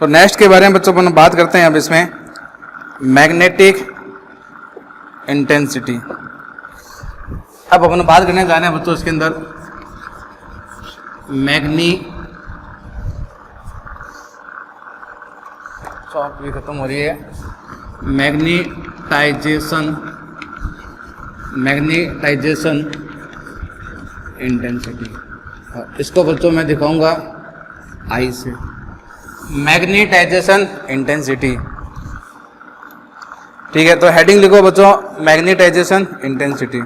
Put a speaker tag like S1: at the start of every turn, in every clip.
S1: तो नेक्स्ट के बारे में बच्चों अपन बात करते हैं अब इसमें मैग्नेटिक इंटेंसिटी। अब अपन बात करने जा रहे हैं बच्चों इसके अंदर चौक भी खत्म हो रही है, मैग्नेटाइजेशन इंटेंसिटी। इसको बच्चों मैं दिखाऊंगा आई से, मैग्नेटाइजेशन इंटेंसिटी। ठीक है, तो हेडिंग लिखो बच्चों मैग्नेटाइजेशन इंटेंसिटी,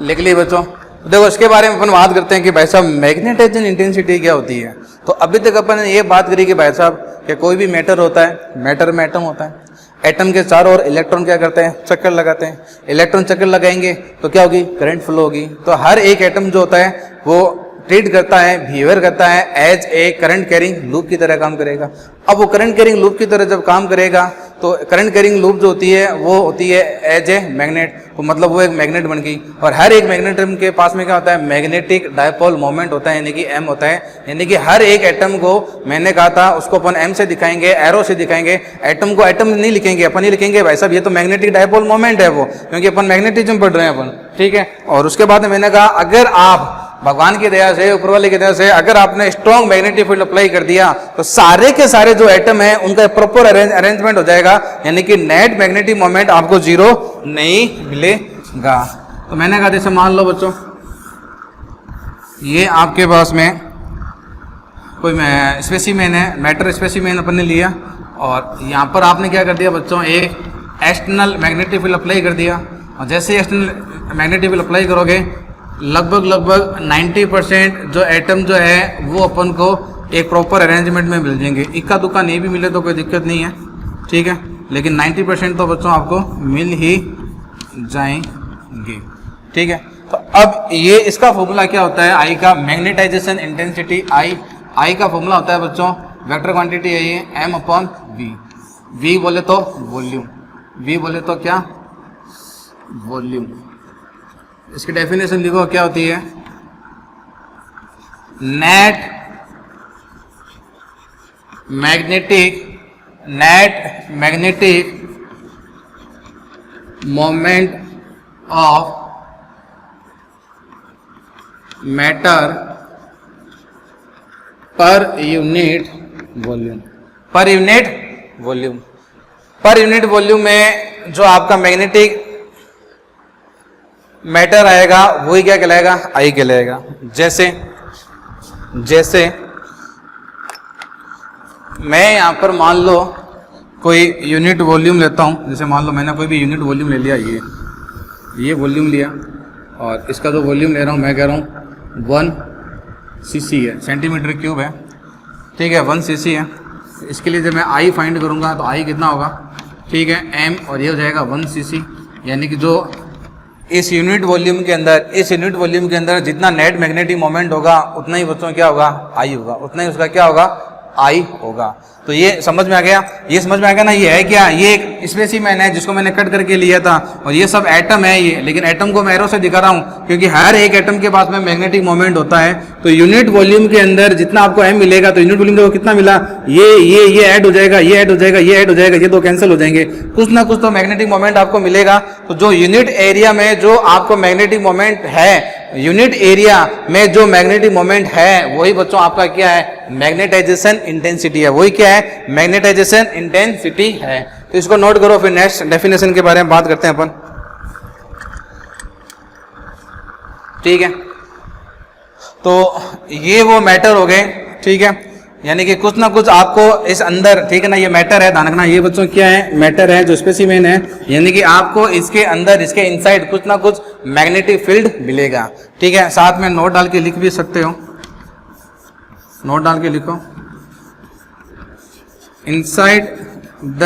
S1: लिख ली बच्चों। देखो इसके बारे में अपन बात करते हैं कि भाई साहब मैग्नेटाइजेशन इंटेंसिटी क्या होती है। तो अभी तक अपन ने ये बात करी कि भाई साहब कि कोई भी मैटर होता है, मैटर में एटम होता है, एटम के चारों ओर इलेक्ट्रॉन क्या करते हैं, चक्कर लगाते हैं। इलेक्ट्रॉन चक्कर लगाएंगे तो क्या होगी, करंट फ्लो होगी। तो हर एक एटम जो होता है वो ट्रीट करता है, बिहेवियर करता है as a current carrying loop की तरह काम करेगा। अब वो करंट कैरिंग लूप की तरह जब काम करेगा तो करंट कैरिंग लूप जो होती है वो होती है एज ए मैग्नेट, तो मतलब वो एक मैग्नेट बन गई। और हर एक मैग्नेटिज्म के पास में क्या होता है, मैग्नेटिक डायपोल मोमेंट होता है, यानी कि एम होता है। यानी कि हर एक एटम को मैंने कहा था उसको अपन एम से दिखाएंगे, एरो से दिखाएंगे। एटम को एटम नहीं लिखेंगे, अपन ही लिखेंगे भाई साहब ये तो मैग्नेटिक डायपोल मोमेंट है वो, क्योंकि अपन मैग्नेटिज्म पढ़ रहे हैं अपन। ठीक है, और उसके बाद मैंने कहा अगर आप भगवान की दया से, ऊपर वाले की दया से अगर आपने स्ट्रॉन्ग मैग्नेटिक फील्ड अप्लाई कर दिया तो सारे के सारे जो एटम है उनका प्रॉपर अरेंजमेंट हो जाएगा, यानी कि नेट मैग्नेटिक मोमेंट आपको जीरो नहीं मिलेगा। तो मैंने कहा जैसे मान लो बच्चों ये आपके पास में कोई स्पेसिमेन है, मैटर स्पेसिमेन अपन ने लिया और यहाँ पर आपने क्या कर दिया बच्चों, एक एक्सटर्नल मैग्नेटिक फील्ड अप्लाई कर दिया। और जैसे एक्सटर्नल मैग्नेटिक फील्ड अप्लाई करोगे लगभग 90% जो एटम जो है वो अपन को एक प्रॉपर अरेंजमेंट में मिल जाएंगे। इक्का दुक्का नहीं भी मिले तो कोई दिक्कत नहीं है, ठीक है, लेकिन 90% तो बच्चों आपको मिल ही जाएंगे। ठीक है, तो अब ये इसका फॉर्मूला क्या होता है आई का, मैग्नेटाइजेशन इंटेंसिटी आई का फॉर्मूला होता है बच्चों, वेक्टर क्वांटिटी है ये m/v। v बोले तो वॉल्यूम, v बोले तो क्या, वॉल्यूम। इसकी डेफिनेशन लिखो क्या होती है, net magnetic moment of matter पर यूनिट वॉल्यूम। पर यूनिट वॉल्यूम में जो आपका मैग्नेटिक मैटर आएगा वही क्या कहलाएगा, आई कहलाएगा। जैसे मैं यहां पर मान लो कोई यूनिट वॉल्यूम लेता हूं, जैसे मान लो मैंने कोई भी यूनिट वॉल्यूम ले लिया, ये वॉल्यूम लिया और इसका जो वॉल्यूम ले रहा हूं मैं कह रहा हूं 1 cc है, सेंटीमीटर क्यूब है। ठीक है, 1 cc है। इसके लिए जब मैं आई फाइंड करूंगा तो आई कितना होगा, ठीक है, m और ये हो जाएगा 1 cc। यानी कि जो इस यूनिट वॉल्यूम के अंदर जितना नेट मैग्नेटिक मोमेंट होगा उतना ही बच्चों क्या होगा, आई होगा, उतना ही उसका क्या होगा, आई होगा। तो ये समझ में आ गया, ना। ये है क्या, ये एक स्पेसिमेन है जिसको मैंने कट करके लिया था और ये सब एटम है ये, लेकिन एटम को मैं एरो से दिखा रहा हूँ क्योंकि हर एक एटम के पास में मैग्नेटिक मोमेंट होता है। तो यूनिट वॉल्यूम के अंदर जितना आपको एम मिलेगा तो यूनिट वॉल्यूम देखो कितना मिला, ये ऐड हो जाएगा, ये ऐड हो जाएगा, ये ऐड हो जाएगा, ये दो कैंसिल हो जाएंगे, कुछ ना कुछ तो मैग्नेटिक मोमेंट आपको मिलेगा। तो जो यूनिट एरिया में जो आपको मैग्नेटिक मोमेंट है, यूनिट एरिया में जो मैग्नेटिक मोमेंट है वही बच्चों आपका क्या है, मैग्नेटाइजेशन इंटेंसिटी है। वही क्या है, मैग्नेटाइजेशन इंटेंसिटी है। तो इसको नोट करो, फिर नेक्स्ट डेफिनेशन के बारे में बात करते हैं अपन। ठीक है, तो ये वो मैटर हो गए। ठीक है, यानी कि कुछ ना कुछ आपको इस अंदर, ठीक है ना, ये मैटर है, ध्यान रखना, ये बच्चों क्या है, मैटर है जो स्पेसिमेन है, यानी कि आपको इसके अंदर, इसके इनसाइड कुछ ना कुछ मैग्नेटिक फील्ड मिलेगा। ठीक है, साथ में नोट डाल के लिख भी सकते हो, नोट डाल के लिखो, inside the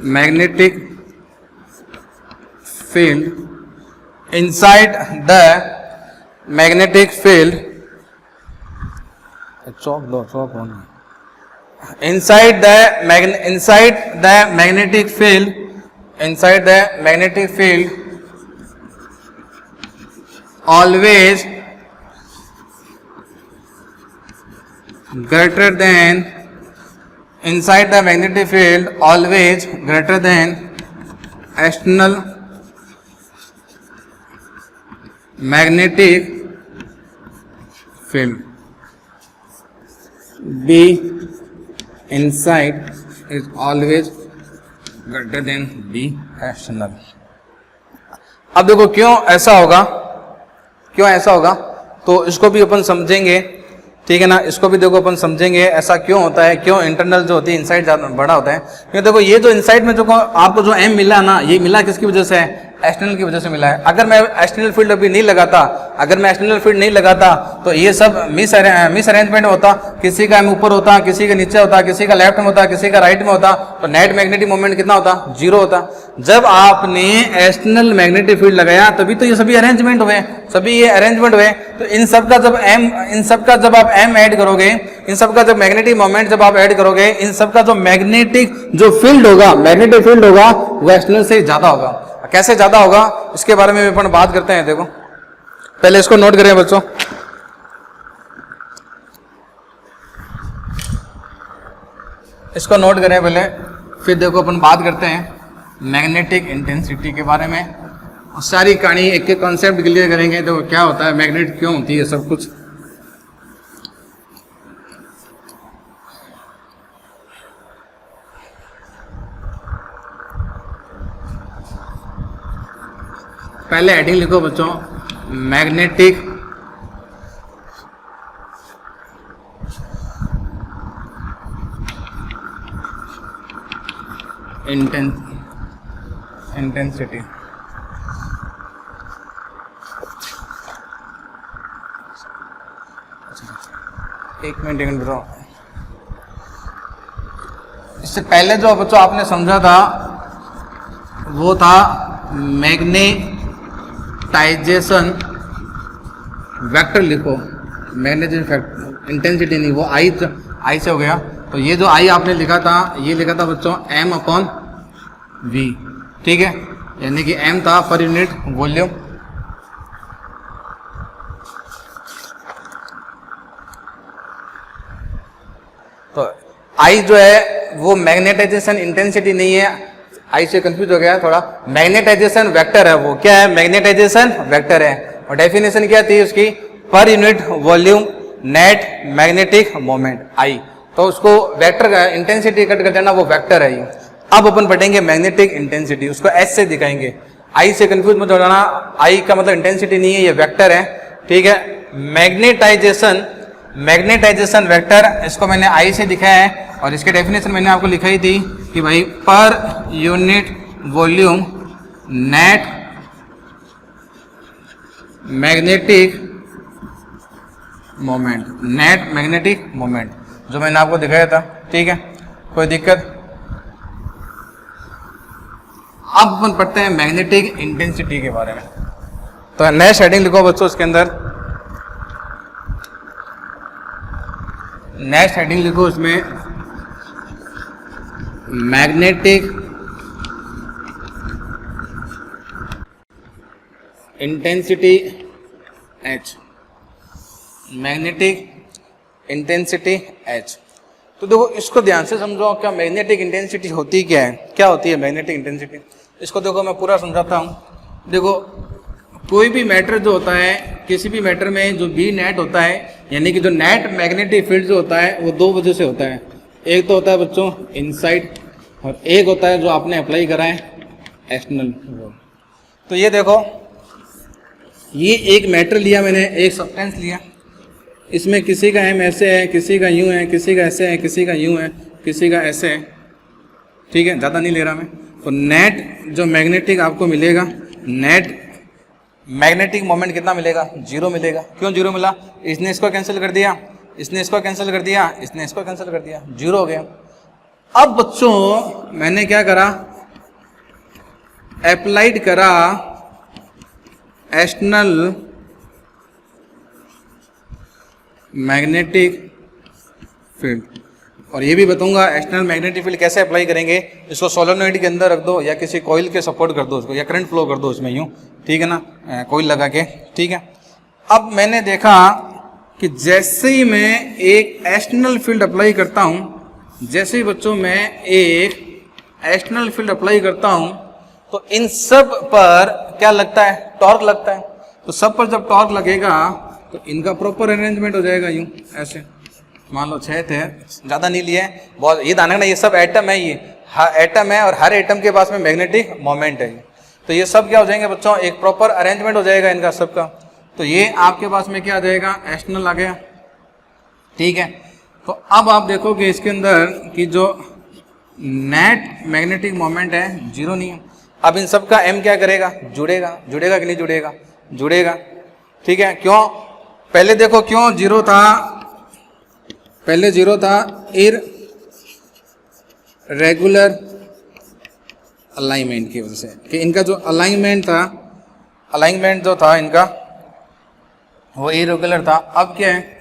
S1: magnetic field, inside the magnetic field, inside the magnetic field greater than inside the magnetic field always greater than external magnetic field. B inside is always greater than B external. अब देखो क्यों ऐसा होगा, क्यों ऐसा होगा, तो इसको भी अपन समझेंगे, ठीक है ना। इसको भी देखो अपन समझेंगे ऐसा क्यों होता है, क्यों इंटरनल जो होती है इनसाइड ज़्यादा बड़ा होता है। क्योंकि देखो ये जो इनसाइड में जो आपको जो एम मिला ना, ये मिला किसकी वजह से है, एक्सटर्नल की वजह से मिला है। अगर मैं एक्सटर्नल फील्ड अभी नहीं लगाता, अगर मैं एक्सटर्नल फील्ड नहीं लगाता तो ये सब मिस अरेंजमेंट होता, किसी का एम ऊपर होता, किसी का नीचे होता, किसी का लेफ्ट में होता, किसी का राइट में होता, तो नेट मैग्नेटिक मोमेंट कितना होता, 0 होता। जब आपने एक्सटर्नल मैग्नेटिक फील्ड लगाया तभी तो ये सभी अरेंजमेंट हुए, सभी ये अरेंजमेंट हुए। तो इन सब का जब आप एम ऐड करोगे, इन सब का जब मैग्नेटिक मोमेंट जब आप ऐड करोगे, इन सब का जो मैग्नेटिक जो फील्ड होगा, मैग्नेटिक फील्ड होगा, वो एक्सटर्नल से ज्यादा होगा। कैसे ज्यादा होगा इसके बारे में अपन बात करते हैं। देखो पहले इसको नोट करें बच्चों, इसको नोट करें पहले, फिर देखो अपन बात करते हैं मैग्नेटिक इंटेंसिटी के बारे में। सारी कहानी एक एक कॉन्सेप्ट क्लियर करेंगे। देखो क्या होता है, मैग्नेट क्यों होती है, सब कुछ। पहले हेडिंग लिखो बच्चों, मैग्नेटिक इंटेंसिटी। एक मिनट बताओ। इससे पहले जो बच्चों आपने समझा था वो था मैग्नेटाइजेशन वेक्टर लिखो, मैग्नेटाइजेशन इंटेंसिटी नहीं, वो आई से हो गया। तो ये जो आई आपने लिखा था, ये लिखा था बच्चों m/v, ठीक है, यानी कि m था पर यूनिट वॉल्यूम। तो आई जो है वो मैग्नेटाइजेशन इंटेंसिटी नहीं है, आई से कंफ्यूज हो गया थोड़ा, मैग्नेटाइजेशन वेक्टर है। वो क्या है, मैग्नेटाइजेशन वेक्टर है। और डेफिनेशन क्या थी उसकी, पर unit volume net magnetic moment I. तो उसको वेक्टर का इंटेंसिटी कट कर देना, वो वेक्टर है ये। अब अपन पढ़ेंगे मैग्नेटिक इंटेंसिटी, उसको एस से दिखाएंगे। आई से कंफ्यूज मत हो जाना, आई का मतलब इंटेंसिटी नहीं है, ये वेक्टर है, ठीक है। मैग्नेटाइजेशन वेक्टर, इसको मैंने आई से दिखाया है। और इसके डेफिनेशन मैंने आपको लिखाई थी कि भाई पर unit volume net magnetic moment, net magnetic moment जो मैंने आपको दिखाया था, ठीक है, कोई दिक्कत। अब अपन पढ़ते हैं मैग्नेटिक इंटेंसिटी के बारे में। तो नेक्स्ट हेडिंग लिखो बच्चों, इसके अंदर नेक्स्ट हेडिंग लिखो, उसमें magnetic intensity H, magnetic intensity H। तो देखो इसको ध्यान से समझो, क्या मैग्नेटिक इंटेंसिटी होती क्या है, क्या होती है मैग्नेटिक इंटेंसिटी। इसको देखो मैं पूरा समझाता हूँ। देखो कोई भी मैटर जो होता है, किसी भी मैटर में जो बी नेट होता है, यानी कि जो नेट मैग्नेटिक फील्ड जो होता है वो दो वजह से होता है। एक तो होता है बच्चों इनसाइड, और एक होता है जो आपने अप्लाई करा है एक्सटर्नल। तो ये देखो, ये एक मैटर लिया मैंने, एक सब्सटेंस लिया, इसमें किसी का एम ऐसे है, किसी का यूं है, किसी का ऐसे है, किसी का यूं है, किसी का ऐसे है, ठीक है, ज़्यादा नहीं ले रहा मैं। तो नेट जो मैग्नेटिक आपको मिलेगा, नेट मैग्नेटिक मोमेंट कितना मिलेगा, 0 मिलेगा। क्यों 0 मिला, इसने इसको कैंसिल कर दिया, इसने इसको कैंसिल कर दिया, इसने इसको कैंसिल कर दिया, 0 हो गया। अब बच्चों मैंने क्या करा, अप्लाइड करा एक्सटर्नल मैग्नेटिक फील्ड। और ये भी बताऊंगा एक्सटर्नल मैग्नेटिक फील्ड कैसे अप्लाई करेंगे। इसको सोलेनोइड के अंदर रख दो या किसी कॉइल के सपोर्ट कर दो उसको, या करंट फ्लो कर दो उसमें यूं, ठीक है ना, कॉइल लगा के, ठीक है। अब मैंने देखा कि जैसे ही मैं एक एक्सटर्नल फील्ड अप्लाई करता हूं, जैसे ही बच्चों मैं एक एक्सटर्नल फील्ड अप्लाई करता हूं तो इन सब पर क्या लगता है, टॉर्क लगता है। तो सब पर जब टॉर्क लगेगा तो इनका प्रॉपर अरेंजमेंट हो जाएगा यूं ऐसे। मान लो 6 थे, ज़्यादा नहीं लिए, बहुत ये दाना ना, ये सब एटम है, ये एटम है और हर एटम के पास में मैग्नेटिक मोमेंट है। तो ये सब क्या हो जाएंगे बच्चों, एक प्रॉपर अरेंजमेंट हो जाएगा इनका सबका। तो ये आपके पास में क्या आ जाएगा, एक्सटर्नल आ गया, ठीक है। तो अब आप देखोगे इसके अंदर कि जो नेट मैग्नेटिक मोमेंट है जीरो नहीं है। अब इन सब का एम क्या करेगा, जुड़ेगा, जुड़ेगा कि नहीं जुड़ेगा, जुड़ेगा, ठीक है। क्यों, पहले देखो क्यों जीरो था, पहले जीरो था इररेगुलर अलाइनमेंट की वजह से, कि इनका जो अलाइनमेंट था, अलाइनमेंट जो था इनका वो इरेगुलर था। अब क्या है,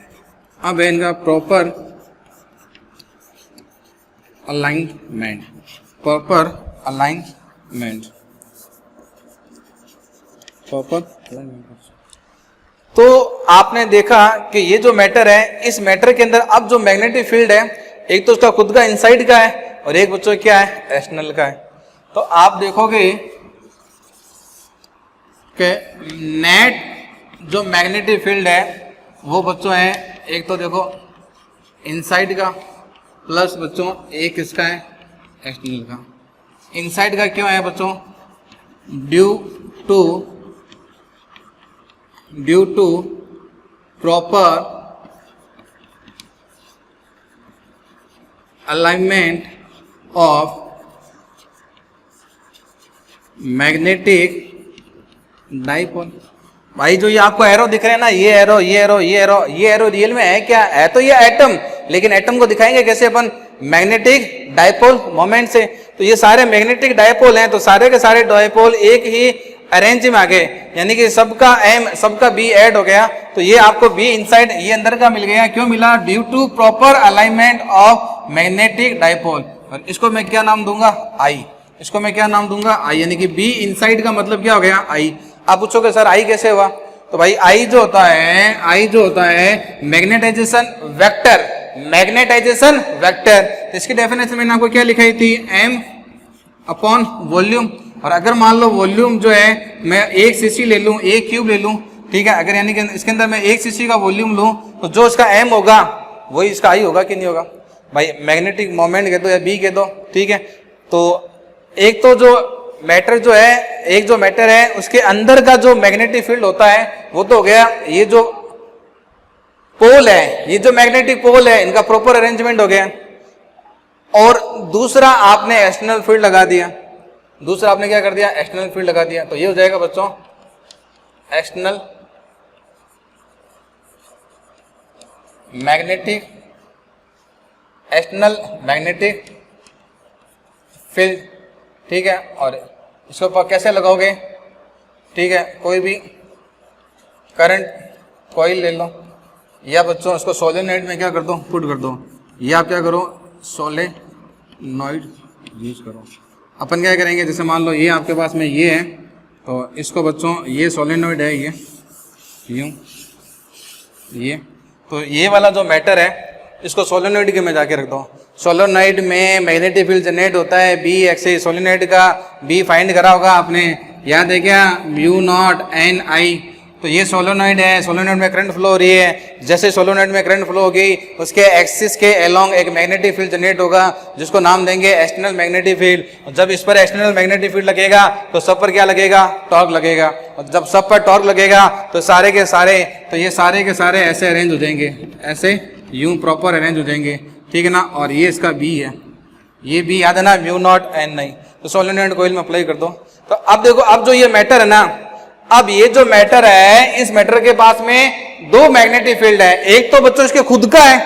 S1: अब है इनका proper alignment, proper alignment, proper. तो आपने देखा कि ये जो मैटर है, इस मैटर के अंदर अब जो मैग्नेटिक फील्ड है, एक तो उसका खुद का इनसाइड का है और एक बच्चों क्या है, एक्सटर्नल का है। तो आप देखोगे कि नेट जो मैग्नेटिक फील्ड है वो बच्चों है, एक तो देखो इनसाइड का प्लस बच्चों एक इसका है एक्सटर्नल का। इनसाइड का क्यों है बच्चों, due to proper alignment of magnetic dipole. भाई जो ये आपको एरो दिख रहे हैं ना, ये एरो, ये एरो, ये एरो, ये एरो रियल में है क्या, है तो ये एटम, लेकिन एटम को दिखाएंगे कैसे अपन, मैग्नेटिक डाइपोल मोमेंट से। तो ये सारे मैग्नेटिक डाइपोल हैं, तो सारे के सारे डाइपोल एक ही अरेंज में आ गए, यानी कि सबका एम, सबका बी ऐड हो गया। तो ये आपको बी इनसाइड, ये अंदर का मिल गया। क्यों मिला, due to proper alignment of magnetic dipole. और इसको मैं क्या नाम दूंगा, आई, इसको मैं क्या नाम दूंगा, आई, यानी कि बी इनसाइड का मतलब क्या हो गया, आई। आप पूछोगे सर आई कैसे हुआ, तो भाई आई जो होता है, आई जो होता है मैग्नेटाइजेशन वेक्टर, मैग्नेटाइजेशन वेक्टर। तो इसकी डेफिनेशन मैंने आपको क्या लिखाई थी, एम अपॉन वॉल्यूम। और अगर मान लो वॉल्यूम जो है मैं 1 cc ले लूं, 1 क्यूब ले लूं, ठीक है, अगर यानी कि इसके अंदर मैं 1 cc का वॉल्यूम लूं तो जो इसका एम होगा वही इसका आई होगा कि नहीं होगा। भाई मैग्नेटिक मोमेंट कह दो या बी कह दो, ठीक है। तो एक तो जो मैटर जो है, एक जो मैटर है उसके अंदर का जो मैग्नेटिक फील्ड होता है वो तो हो गया, ये जो पोल है, ये जो मैग्नेटिक पोल है, इनका प्रॉपर अरेंजमेंट हो गया। और दूसरा आपने एक्सटर्नल फील्ड लगा दिया, दूसरा आपने क्या कर दिया, एक्सटर्नल फील्ड लगा दिया। तो ये हो जाएगा बच्चों external magnetic, external magnetic field, ठीक है। और इसके ऊपर कैसे लगाओगे, ठीक है, कोई भी करंट कॉइल ले लो, या बच्चों इसको सोलेनॉइड में क्या कर दो, पुट कर दो, या आप क्या करो, सोलेनॉइड यूज करो। अपन क्या करेंगे, जैसे मान लो ये आपके पास में ये है, तो इसको बच्चों ये सोलेनॉइड है, ये यूं, ये तो ये वाला जो मैटर है इसको सोलेनॉइड के में जाके रख दो। सोलेनॉइड में मैग्नेटिक फील्ड जनरेट होता है बी एक्सिस, सोलेनॉइड का बी फाइंड करा होगा आपने, याद है क्या, म्यू नॉट एन आई। तो ये सोलेनॉइड है, सोलेनॉइड में करंट फ्लो हो रही है, जैसे सोलेनॉइड में करंट फ्लो होगी उसके एक्सिस के अलोंग एक मैग्नेटिक फील्ड जनरेट होगा जिसको नाम देंगे एक्सटर्नल मैग्नेटिक फील्ड। जब इस पर एक्सटर्नल मैग्नेटिक फील्ड लगेगा तो सब पर क्या लगेगा, टॉर्क लगेगा। और जब सब पर टॉर्क लगेगा तो सारे के सारे, तो ये सारे के सारे ऐसे अरेंज हो जाएंगे, ऐसे यूं प्रॉपर अरेंज हो जाएंगे, ठीक है ना। और ये इसका बी है, ये बी याद है ना, म्यू नॉट एन नहीं। तो सोलेनॉइड कॉइल में अप्लाई कर दो। तो अब देखो, अब जो ये मैटर है ना, अब ये जो मैटर है, इस मैटर के पास में दो मैग्नेटिक फील्ड है। एक तो बच्चों इसके खुद का है,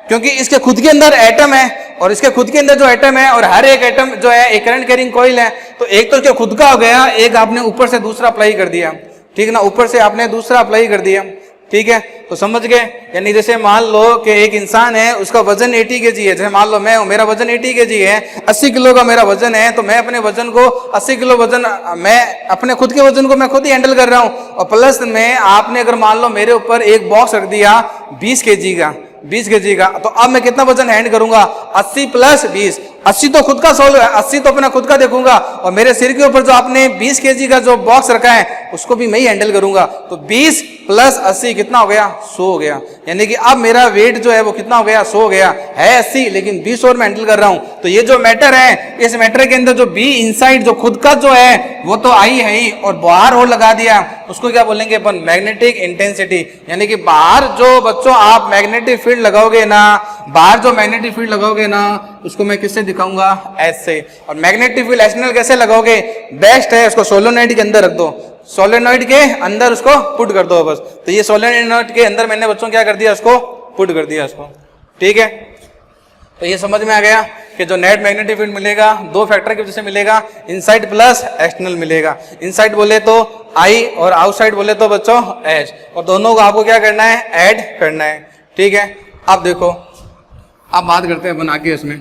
S1: क्योंकि इसके खुद के अंदर एटम है, और इसके खुद के अंदर जो एटम है, और हर एक एटम जो है एक करंट कैरिंग कॉइल है। तो एक तो इसके खुद का हो गया, एक आपने ऊपर से दूसरा अप्लाई कर दिया, ठीक है ना, ऊपर से आपने दूसरा अप्लाई कर दिया। ठीक है, तो समझ गए। यानी जैसे मान लो कि एक इंसान है, उसका वजन 80 kg है। जैसे मान लो मैं हूं, मेरा वजन 80 kg है, 80 किलो का मेरा वजन है, तो मैं अपने वजन को 80 किलो वजन, मैं अपने खुद के वजन को मैं खुद ही हैंडल कर रहा हूं। और प्लस में आपने अगर मान लो मेरे ऊपर एक बॉक्स रख दिया 20 kg का, 20 kg का, तो अब मैं कितना वजन हैंड करूंगा? 80 + 20, 80 तो खुद का सोल्व है, 80 तो अपना खुद का देखूंगा, और मेरे सिर के ऊपर जो आपने 20 kg का जो बॉक्स रखा है उसको भी मैं ही हैंडल करूंगा। तो 20 + 80 कितना हो गया? 100 हो गया। यानी कि अब मेरा वेट जो है वो कितना हो गया? 100 हो गया। है 80, लेकिन 20 और मैं हैंडल कर रहा हूं। तो ये जो मैटर है, इस मैटर के अंदर जो बी इनसाइड जो खुद का जो है वो तो आई है ही, और बाहर और लगा दिया, उसको क्या बोलेंगे अपन? Magnetic intensity. यानी कि बाहर जो बच्चों आप मैग्नेटिक फील्ड लगाओगे ना, बाहर जो मैग्नेटिक फील्ड लगाओगे ना, उसको मैं किससे दिखाऊंगा? एस से। और मैग्नेटिक फील्ड एक्सटर्नल कैसे लगाओगे? बेस्ट है उसको सोलेनोइड के अंदर रख दो, सोलेनोइड के अंदर उसको पुट कर दो बस। तो ये सोलेनोइड के अंदर मैंने बच्चों क्या कर दिया? उसको पुट कर दिया उसको। ठीक है, तो ये समझ में आ गया कि जो नेट मैग्नेटिक फील्ड मिलेगा 2 फैक्टर की वजह से मिलेगा, इनसाइड प्लस एक्सटर्नल मिलेगा। इनसाइड बोले तो आई और आउटसाइड बोले तो बच्चों एच, और दोनों को आपको क्या करना है? ऐड करना है। ठीक है, अब देखो, अब बात करते हैं अपन आगे इसमें।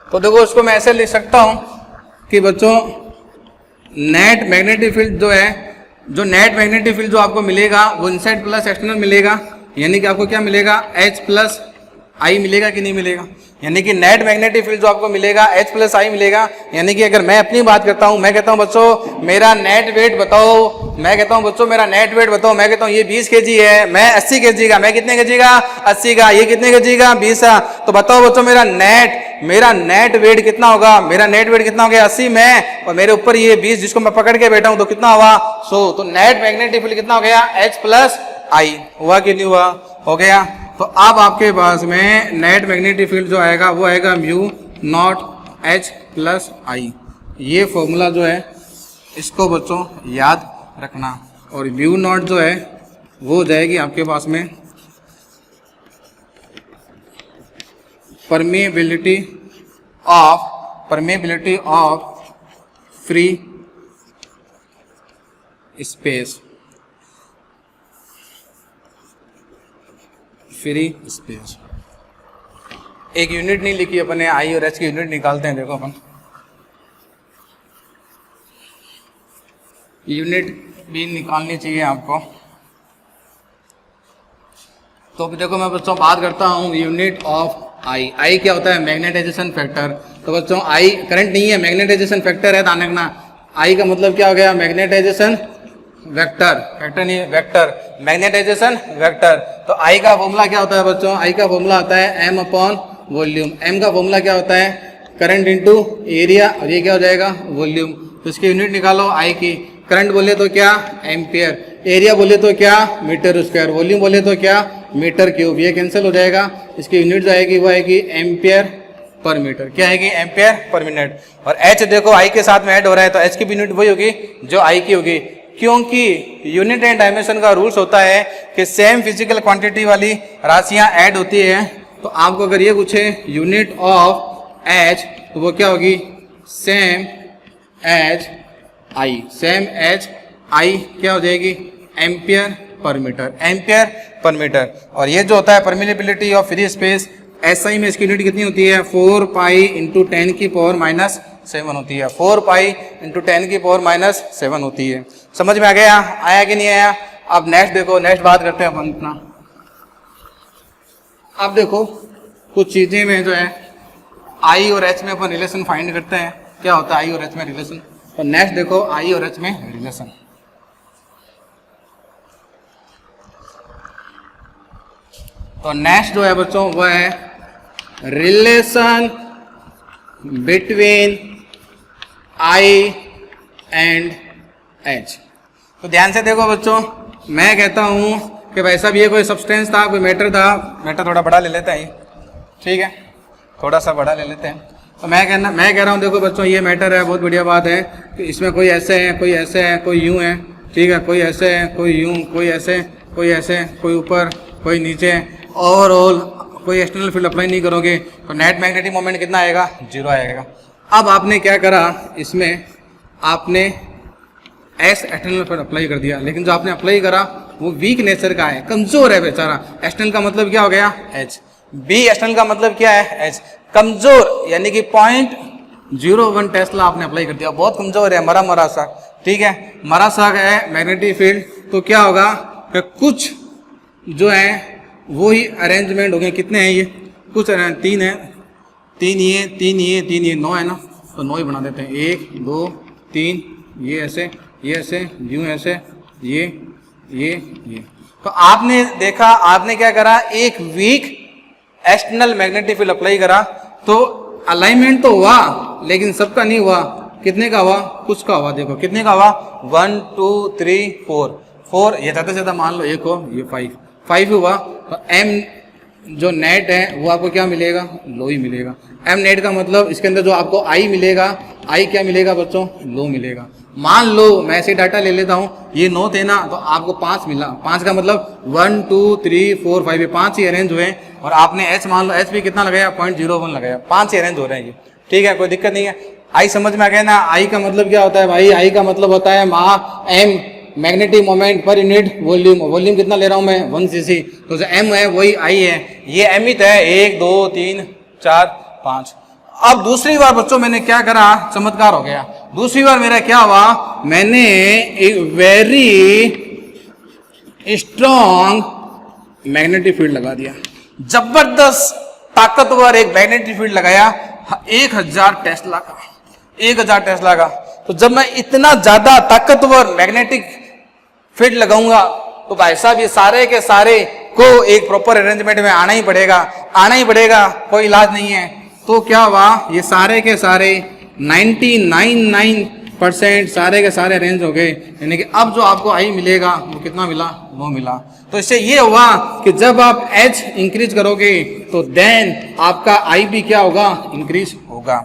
S1: तो देखो इसको मैं ऐसे लिख सकता हूं कि बच्चों नेट मैग्नेटिक फील्ड जो है, जो नेट मैग्नेटिक फील्ड जो आपको मिलेगा वो इनसाइड प्लस एक्सटर्नल मिलेगा। यानी कि आपको क्या मिलेगा? H + I मिलेगा कि नहीं मिलेगा? यानी कि नेट मैग्नेटिक फील्ड जो आपको मिलेगा H + I मिलेगा। यानी कि अगर मैं अपनी बात करता हूं, मैं कहता हूं बच्चों मेरा नेट वेट बताओ, मैं कहता हूं बच्चों मेरा नेट वेट बताओ, मैं कहता हूं ये 20 kg है, मैं 80 kg का, मैं कितने kg का? 80 का, ये कितने kg का? 20 का। तो बताओ बच्चों मेरा नेट वेट कितना होगा? मेरा नेट वेट कितना हो गया? 80 में, और मेरे ऊपर ये 20 जिसको मैं पकड़ के बैठा हूं, तो कितना हुआ? 100। तो नेट मैग्नेटिक फील्ड कितना हो गया? H + I। हुआ कि नहीं हुआ? हो गया। तो अब आपके पास में नेट मैग्नेटिक फील्ड जो आएगा वो आएगा μ0 H + I। ये फॉर्मूला जो है इसको बच्चों याद रखना, और μ0 जो है वो हो जाएगी आपके पास में परमेबिलिटी ऑफ फ्री स्पेस, एक यूनिट नहीं लिखी अपने, आई और एच की यूनिट निकालते हैं। देखो अपन यूनिट भी निकालनी चाहिए आपको। तो देखो मैं बच्चों बात करता हूँ यूनिट ऑफ आई। आई क्या होता है? Magnetization factor. तो बच्चों आई करंट नहीं है, मैग्नेटाइजेशन फैक्टर है, ध्यान रखना। आई का मतलब क्या हो गया? मैग्नेटाइजेशन वेक्टर, फैक्टर नहीं है, वेक्टर, मैग्नेटाइजेशन वेक्टर। तो आई का फॉर्मूला क्या होता है बच्चों? आई का फॉर्मूला होता है m/वॉल्यूम। m का फॉर्मूला क्या होता है? करंट इनटू एरिया, और ये क्या हो जाएगा? वॉल्यूम। तो इसकी यूनिट निकालो आई की। करंट बोले तो क्या? एम्पियर। एरिया बोले तो क्या? Metre square. वॉल्यूम बोले तो क्या? Metre cube. ये कैंसिल हो जाएगा। इसकी यूनिट जो आएगी वो आएगी एम्पियर पर मीटर। क्या आएगी? Ampere per minute. और एच देखो आई के साथ में ऐड हो रहा है, तो एच की भी यूनिट वही होगी जो आई की होगी, क्योंकि यूनिट एंड डायमेंशन का रूल्स होता है कि सेम फिजिकल क्वांटिटी वाली राशियां ऐड होती है। तो आपको अगर ये पूछे यूनिट ऑफ एच, तो वो क्या होगी? Same H I. Same H I क्या हो जाएगी? Ampere per metre, ampere per metre. और ये जो होता है permeability of free space, SI में इसकी यूनिट कितनी होती है? 4 पाई इंटू 10⁻⁷ होती है। 4 पाई इंटू 10⁻⁷ होती है। समझ में आ गया? आया कि नहीं आया? अब नेक्स्ट देखो, नेक्स्ट बात करते हैं अपन अपना। अब देखो कुछ चीजें में जो है आई और एच में अपन रिलेशन फाइंड करते हैं। क्या होता है आई और एच में रिलेशन? तो नेक्स्ट देखो आई और एच में रिलेशन। तो नेक्स्ट जो है बच्चों वो है relation between I and H. तो ध्यान से देखो बच्चों, मैं कहता हूं कि भाई साहब ये कोई सब्सटेंस था, कोई मैटर था। मैटर थोड़ा बड़ा ले लेते हैं, ठीक है, थोड़ा सा बड़ा ले लेते हैं। तो मैं कह रहा हूँ देखो बच्चों ये मैटर है, बहुत बढ़िया बात है कि इसमें कोई ऐसे है, कोई ऐसे है, कोई यूं है, ठीक है, कोई ऐसे है, कोई यूं, कोई ऐसे, कोई ऐसे, कोई ऊपर, कोई नीचे। ओवरऑल कोई एक्सटर्नल फील्ड अप्लाई नहीं करोगे तो नेट मैग्नेटिक मोमेंट कितना आएगा? 0 आएगा। अब आपने क्या करा, इसमें आपने एस एक्सटर्नल पर अप्लाई कर दिया, लेकिन जो आपने अप्लाई करा वो वीक नेचर का है, कमजोर है बेचारा। एक्सटर्नल का मतलब क्या हो गया, एच। बी एक्सटर्नल का मतलब क्या है, एच। कमजोर यानी कि 0.01 टेस्ला आपने अप्लाई कर दिया, बहुत कमजोर है, मरा सा, ठीक है, मरा सा है मैग्नेटिक फील्ड। तो क्या होगा कि कुछ जो है वो ही अरेंजमेंट हो गए। कितने हैं ये, कुछ 3 है, 3 ये 9 है ना, तो 9 ही बना देते हैं। 1 2 3, ये ऐसे, ये ऐसे, यूं ऐसे, ये। तो आपने देखा, आपने क्या करा, एक weak external magnetic field apply करा, तो अलाइनमेंट तो हुआ लेकिन सबका नहीं हुआ। कितने का हुआ, कुछ का हुआ। देखो कितने का हुआ, 1 2 3 4, ये ज़्यादा से ज़्यादा मान लो एक हो, ये 5 हुआ। तो एम जो नेट है वो आपको क्या मिलेगा, लो ही मिलेगा। एम नेट का मतलब इसके अंदर जो आपको आई मिलेगा, आई क्या मिलेगा बच्चों, लो मिलेगा। मान लो मैं ऐसे डाटा ले लेता हूँ, ये 9 थे ना, तो आपको 5 मिला। 5 का मतलब 1 2 3 4 5, ये 5 ही अरेंज हुए। और आपने एच मान लो, एच भी कितना लगाया, 0.01 लगाया, 5 ही अरेंज हो रहे हैं ये, ठीक है, कोई दिक्कत नहीं है। आई समझ में आ गया ना। आई का मतलब क्या होता है भाई, आई का मतलब होता है मा M magnetic moment per unit volume. Volume कितना ले रहा हूं मैं, 1 cc, तो जो एम है वही आई है। ये एम ही है, 1 2 3 4 5। अब दूसरी बार बच्चों मैंने क्या करा, चमत्कार हो गया। दूसरी बार मेरा क्या हुआ, मैंने एक वेरी स्ट्रॉन्ग मैग्नेटिक फील्ड लगा दिया, जबरदस्त ताकतवर एक मैग्नेटिक फील्ड लगाया 1000 टेस्ला का, 1000 टेस्ला का। तो जब मैं इतना ज्यादा ताकतवर मैग्नेटिक फील्ड लगाऊंगा तो भाई साहब ये सारे के सारे को एक प्रॉपर अरेंजमेंट में आना ही पड़ेगा, कोई इलाज नहीं है। तो क्या हुआ, ये सारे के सारे 99% सारे के सारे अरेंज हो गए। यानी कि अब जो आपको आई मिलेगा वो कितना मिला, वो मिला। तो इससे ये हुआ कि जब आप एच इंक्रीज करोगे तो देन आपका आई भी क्या होगा, इंक्रीज होगा।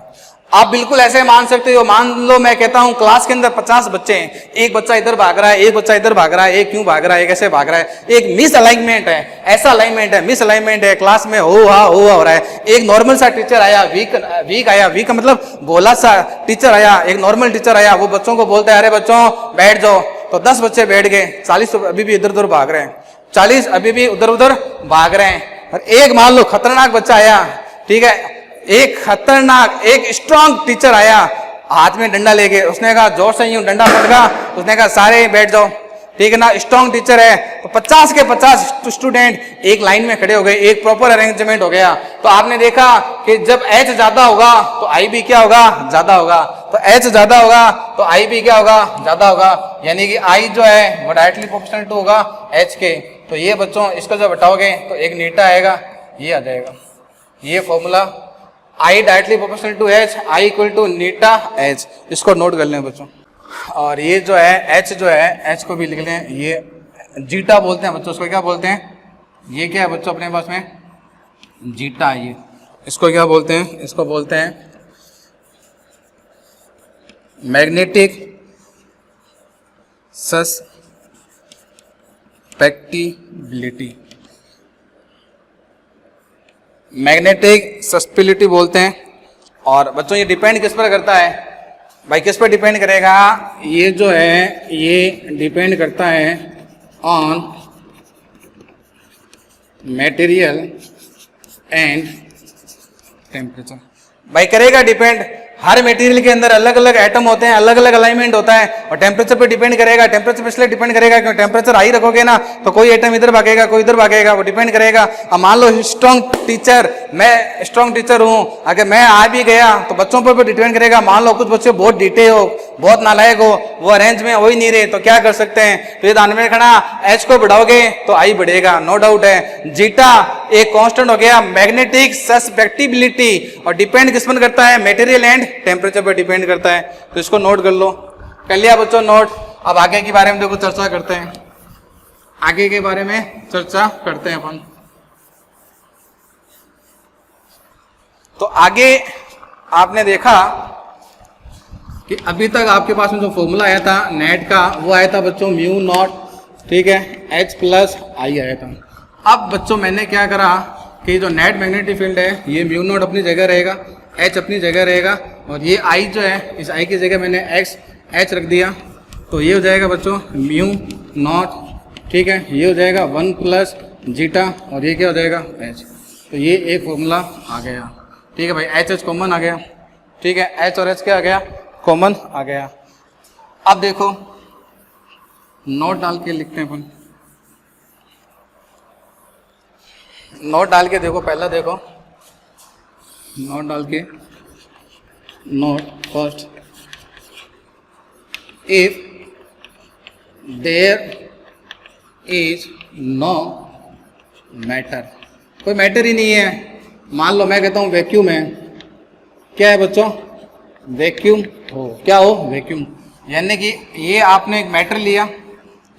S1: आप बिल्कुल ऐसे मान सकते हो, मान लो मैं कहता हूं क्लास के अंदर 50 बच्चे हैं, एक बच्चा इधर भाग रहा है, एक बच्चा इधर भाग रहा है, एक क्यों भाग रहा है, एक ऐसे भाग रहा है, एक मिस अलाइनमेंट है, ऐसा अलाइनमेंट है, मिस अलाइनमेंट है, क्लास में हो रहा है। एक नॉर्मल सा टीचर आया, वीक आया, वीक का मतलब भोला सा टीचर आया, एक नॉर्मल टीचर आया, वो बच्चों को बोलता है अरे बच्चों बैठ जाओ, तो 10 बच्चे बैठ गए, 40 अभी भी इधर उधर भाग रहे हैं, 40 अभी भी उधर उधर भाग रहे हैं। और एक मान लो खतरनाक बच्चा आया, ठीक है, एक खतरनाक एक स्ट्रांग टीचर आया हाथ में डंडा लेके, उसने कहा जोर से यूं डंडा पटका, उसने कहा सारे बैठ जाओ, ठीक है ना, स्ट्रांग टीचर है। तो 50 के 50 स्टूडेंट एक लाइन में खड़े हो गए, एक प्रॉपर अरेंजमेंट हो गया। तो आपने देखा कि जब एच ज्यादा होगा तो आई भी क्या होगा, ज्यादा होगा। तो एच ज्यादा होगा तो आई भी क्या होगा, ज्यादा होगा। यानी कि आई जो है वो डायरेक्टली प्रोपोर्शनल टू होगा एच के। तो ये बच्चों इसको जब हटाओगे तो एक नीटा आएगा, ये आ जाएगा, ये formula I directly proportional to H, I equal to नीटा एच। इसको नोट कर लें बच्चों। और ये जो है एच जो है, एच को भी लिख लें, ये जीटा बोलते हैं बच्चों, इसको क्या बोलते हैं, ये क्या है बच्चों अपने पास में, जीटा। ये इसको क्या बोलते हैं, इसको बोलते हैं मैग्नेटिक सस्पेक्टिबिलिटी, मैग्नेटिक सस्पेक्टिबिलिटी बोलते हैं। और बच्चों ये डिपेंड किस पर करता है भाई, किस पर डिपेंड करेगा, ये जो है ये डिपेंड करता है ऑन मटेरियल एंड टेम्परेचर। भाई करेगा डिपेंड, हर मटेरियल के अंदर अलग अलग एटम होते हैं, अलग अलग अलाइनमेंट होता है, और टेम्परेचर पे डिपेंड करेगा। टेम्परेचर पे इसलिए डिपेंड करेगा क्योंकि टेम्परेचर हाई रखोगे ना तो कोई एटम इधर भागेगा, कोई इधर भागेगा, वो डिपेंड करेगा। अब मान लो स्ट्रॉन्ग टीचर, मैं स्ट्रॉन्ग टीचर हूँ, अगर मैं आ भी गया तो बच्चों पर भी डिपेंड करेगा। मान लो कुछ बच्चे बहुत डीटे हो, बहुत नालायक हो, वो अरेंज में हो ही नहीं रहे, तो क्या कर सकते हैं, तो ये ध्यान में रखना, एच को बढ़ाओगे तो आई बढ़ेगा, नो डाउट है। जीटा एक कांस्टेंट हो गया, मैग्नेटिक सस्पेक्टिबिलिटी, और डिपेंड किस पर करता है, मटेरियल एंड टेम्परेचर पर डिपेंड करता है। तो इसको नोट कर लो, कर लिया बच्चों नोट। अब आगे के बारे में देखो चर्चा करते हैं, आगे के बारे में चर्चा करते हैं अपन। तो आगे आपने देखा कि अभी तक आपके पास में जो फॉर्मूला आया था नेट का, वो आया था बच्चों म्यू नॉट, ठीक है, एच प्लस आई आया था। अब बच्चों मैंने क्या करा कि जो नेट मैग्नेटिक फील्ड है ये म्यू नॉट अपनी जगह रहेगा, एच अपनी जगह रहेगा, और ये आई जो है, इस आई की जगह मैंने एक्स एच रख दिया, तो ये हो जाएगा बच्चों म्यू नॉट, ठीक है। ये हो जाएगा 1 प्लस जीटा, और ये क्या हो जाएगा एच। तो ये एक फॉर्मूला आ गया, ठीक है भाई। एच एच कॉमन आ गया, ठीक है। एच और एच क्या आ गया, कॉमन आ गया। अब देखो नोट डाल के लिखते हैं अपन, नोट डाल के देखो, पहला देखो नोट डाल के, note first, if there is no matter, कोई मैटर ही नहीं है। मान लो मैं कहता हूँ वैक्यूम है, क्या है बच्चों, वैक्यूम हो, क्या हो, वैक्यूम। यानी कि ये आपने एक मैटर लिया,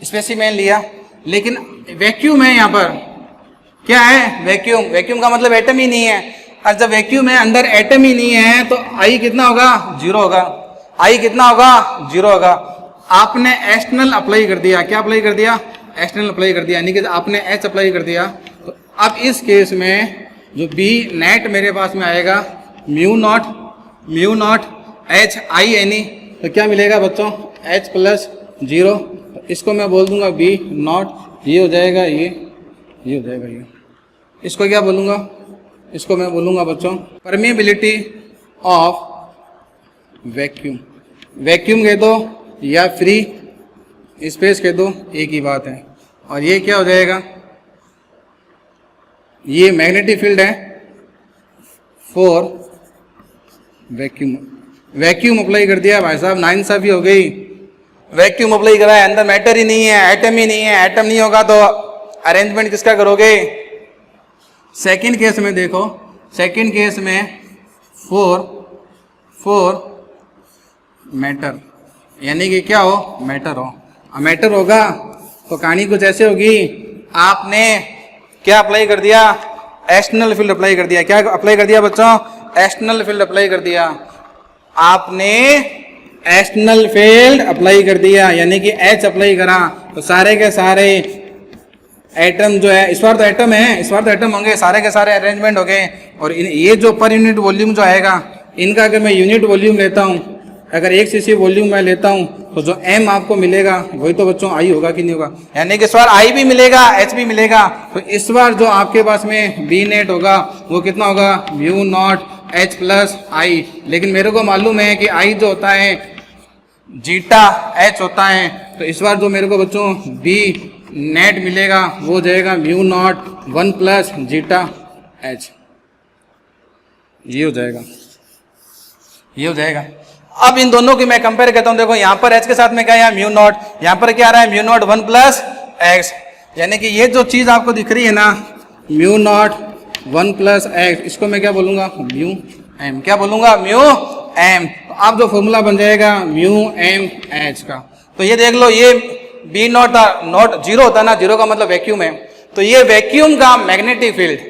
S1: स्पेसिमेन लिया, लेकिन वैक्यूम है यहाँ पर, क्या है, वैक्यूम। वैक्यूम का मतलब एटम ही नहीं है, और जब वैक्यूम है अंदर एटम ही नहीं है तो आई कितना होगा, 0 होगा। आई कितना होगा, 0 होगा। आपने एक्सटर्नल अप्लाई कर दिया, क्या अप्लाई कर दिया, एक्सटर्नल अप्लाई कर दिया, यानी कि आपने एच अप्लाई कर दिया। तो अब इस केस में जो बी नेट मेरे पास में आएगा mu naught H I any, तो क्या मिलेगा बच्चों, एच प्लस 0। इसको मैं बोल दूंगा बी नॉट, ये हो जाएगा ये हो जाएगा ये। इसको क्या बोलूँगा, इसको मैं बोलूँगा बच्चों परमिएबिलिटी ऑफ वैक्यूम। वैक्यूम कह दो या फ्री स्पेस कह दो, एक ही बात है। और ये क्या हो जाएगा, ये मैग्नेटिक फील्ड है फॉर वैक्यूम। वैक्यूम अप्लाई कर दिया भाई साहब, नाइंसाफी हो गई। वैक्यूम अप्लाई करा है, अंदर मैटर ही नहीं है, एटम ही नहीं है। एटम नहीं होगा तो अरेंजमेंट किसका करोगे। सेकंड केस में देखो, सेकंड केस में फोर मैटर, यानी कि क्या हो, मैटर हो। मैटर होगा तो कहानी कुछ ऐसे होगी, आपने क्या अप्लाई कर दिया, एक्सटर्नल फील्ड अप्लाई कर दिया। क्या अप्लाई कर दिया बच्चों, एक्सटर्नल फील्ड अप्लाई कर दिया। आपने एक्सटर्नल फील्ड अप्लाई कर दिया, यानी कि एच अप्लाई करा, तो सारे के सारे एटम जो है, इस बार तो एटम है, इस बार तो एटम होंगे, सारे के सारे अरेंजमेंट हो गए। और ये जो पर यूनिट वॉल्यूम जो आएगा, इनका अगर मैं यूनिट वॉल्यूम लेता हूँ, अगर 1 cc वॉल्यूम मैं लेता हूँ, तो जो m आपको मिलेगा वही तो बच्चों आई होगा कि नहीं होगा। यानी कि इस बार आई भी मिलेगा, h भी मिलेगा। तो इस बार जो आपके पास में बी नेट होगा वो कितना होगा, म्यू नॉट h प्लस आई। लेकिन मेरे को मालूम है कि आई जो होता है जीटा h होता है, तो इस बार जो मेरे को बच्चों बी नेट मिलेगा वो जाएगा mu naught 1 plus zeta h। ये हो जाएगा, ये हो जाएगा। अब इन दोनों की मैं कंपेयर करता हूं, देखो यहाँ पर h के साथ में क्या है, म्यू नॉट, यहाँ पर क्या आ रहा है, म्यू नॉट 1 प्लस एक्स। यानी कि ये जो चीज आपको दिख रही है ना, म्यू नॉट 1 प्लस एक्स, इसको मैं क्या बोलूंगा, म्यू एम। क्या बोलूंगा, म्यू एम। तो अब जो फॉर्मूला बन जाएगा म्यू एम एच का। तो ये देख लो, ये बी नॉट था, नॉट 0 होता ना, 0 का मतलब वैक्यूम है। तो ये वैक्यूम का मैग्नेटिक फील्ड,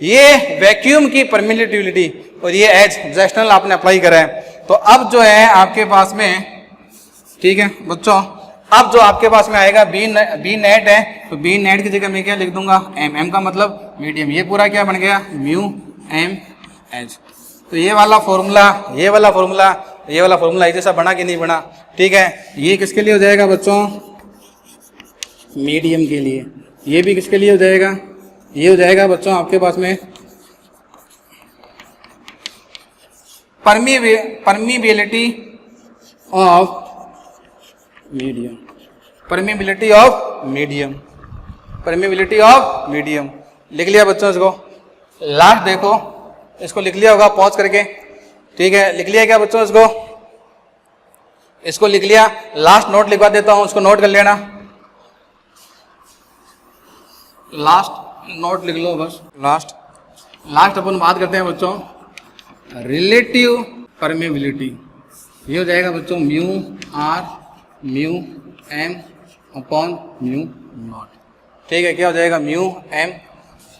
S1: ये वैक्यूम की परमिटिविटी, और ये एच एक्सटर्नल आपने अप्लाई करा है। तो अब जो है आपके पास में, ठीक है बच्चों, अब जो आपके पास में आएगा बी नेट है, तो बी नेट की जगह मैं क्या लिख दूंगा, एम। एम का मतलब मीडियम। ये पूरा क्या बन गया, म्यू एम एच। तो ये वाला फॉर्मूला, ये वाला फॉर्मूला, ये वाला फॉर्मूला जैसा बना कि नहीं बना, ठीक है। ये किसके लिए हो जाएगा बच्चों, मीडियम के लिए। ये भी किसके लिए हो जाएगा, ये हो जाएगा बच्चों आपके पास में permeability of medium. Permeability of medium, permeability of medium लिख लिया बच्चों इसको। लास्ट देखो, इसको लिख लिया होगा पॉज करके, ठीक है। लिख लिया क्या बच्चों इसको, इसको लिख लिया। लास्ट नोट लिखवा देता हूं, उसको नोट कर लेना। लास्ट नोट लिख लो बस, लास्ट अपन बात करते हैं बच्चों रिलेटिव परमेबिलिटी। ये हो जाएगा बच्चों mu R mu M upon mu naught, ठीक है। क्या हो जाएगा, म्यू एम,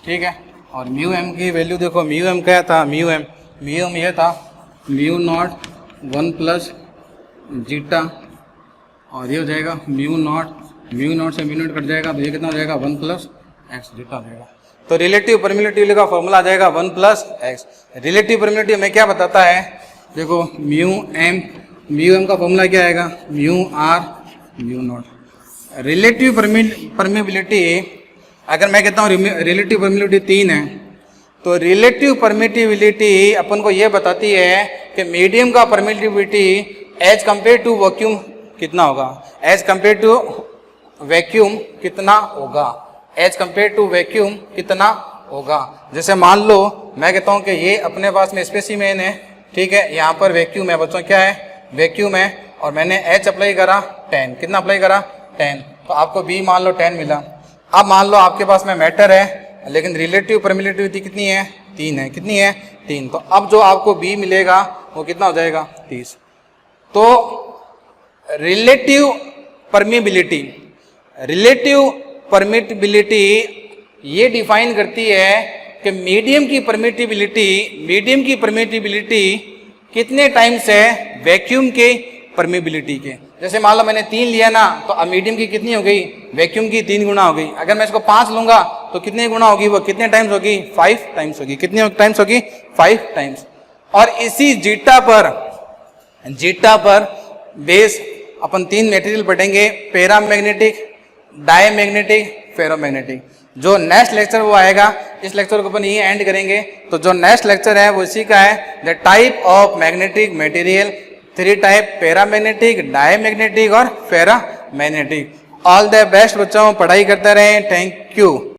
S1: ठीक है। और म्यू एम की वैल्यू देखो, म्यू एम क्या था, म्यू एम ये था म्यू नॉट 1 प्लस जीटा, और ये हो जाएगा म्यू नॉट से म्यू नॉट कट जाएगा, तो ये कितना हो जाएगा, 1 प्लस एक्स जीटा हो जाएगा। तो रिलेटिव परमिटिविटी का फॉर्मूला आ जाएगा 1 प्लस एक्स। रिलेटिव परमिटिविटी में क्या बताता है देखो म्यू एम का फॉर्मूला क्या आएगा, mu R mu naught. Relative permeability, अगर मैं कहता हूँ रिलेटिव परमेबिलिटी 3 है, तो रिलेटिव परमिटिविलिटी अपन को ये बताती है कि मीडियम का permittivity as compare to vacuum कितना होगा, एज कंपेयर टू वैक्यूम कितना होगा, एज कंपेयर टू वैक्यूम कितना होगा। जैसे मान लो मैं कहता हूँ कि ये अपने पास में स्पेसिमेन है, ठीक है, यहाँ पर वैक्यूम है बच्चों, क्या है वैक्यूम है, और मैंने एच अप्लाई करा 10, कितना अप्लाई करा 10, तो आपको बी मान लो 10 मिला। अब मान लो आपके पास में मैटर है लेकिन रिलेटिव परमिटिविटी कितनी है 3 है, कितनी है 3, तो अब जो आपको बी मिलेगा वो कितना हो जाएगा 30। तो रिलेटिव परमिटिबिलिटी ये डिफाइन करती है कि मीडियम की परमिटिबिलिटी कितने टाइम्स है वैक्यूम के परमिबिलिटी के। जैसे मान लो मैंने 3 लिया ना, तो अब मीडियम की कितनी हो गई, वैक्यूम की 3 गुना हो गई। अगर मैं इसको 5 लूंगा तो कितने गुना होगी, वो कितने टाइम्स होगी 5 टाइम्स होगी, कितने टाइम्स होगी 5 टाइम्स। और इसी जीटा पर बेस अपन 3 मटेरियल पढ़ेंगे, पैरामैग्नेटिक, डायमैग्नेटिक, फेरोमैग्नेटिक। जो नेक्स्ट लेक्चर वो आएगा, इस लेक्चर को अपन ये एंड करेंगे। तो जो नेक्स्ट लेक्चर है वो इसी का है, the type of magnetic material, 3 type, paramagnetic, diamagnetic और फेरामैग्नेटिक। ऑल द बेस्ट बच्चों, पढ़ाई करते रहें। Thank you.